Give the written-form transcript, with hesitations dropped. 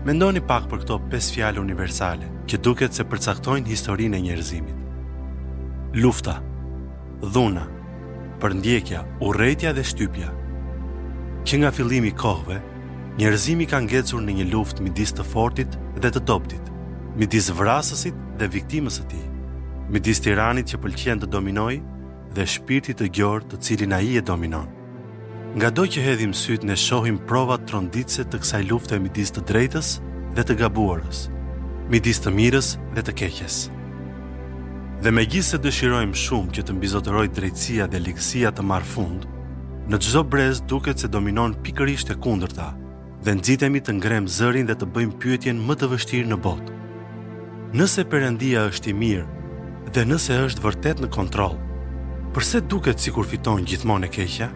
Mendoni pak për këto 5 fjalë universale, që duket se përcaktojnë historinë e njerëzimit. Lufta, dhuna, përndjekja, urrejtja dhe shtypja. Që nga fillimi i kohëve, njerëzimi ka ngecur në një luftë midis të fortit dhe të dobtit, midis vrasësit dhe viktimës së tij, midis tiranit që pëlqen të dominojë dhe shpirtit të gjorë të cilin ai e dominon. Ngado që hedhim syt ne shohim provat tronditëse të kësaj lufte midis të drejtës dhe të gabuarës, midis të mirës dhe të keqes. Dhe megjithëse se dëshirojmë shumë që të mbizotërojë drejtësia dhe ligësia të marrë fund, në çdo brez duket se dominon pikërisht e kundërta, dhe nxitemi të ngrem zërin dhe të bëjmë pyetjen më të vështirë në botë. Nëse Perëndia është i mirë dhe nëse është vërtet në kontroll, përse duket sikur fiton gjithmonë e keqja?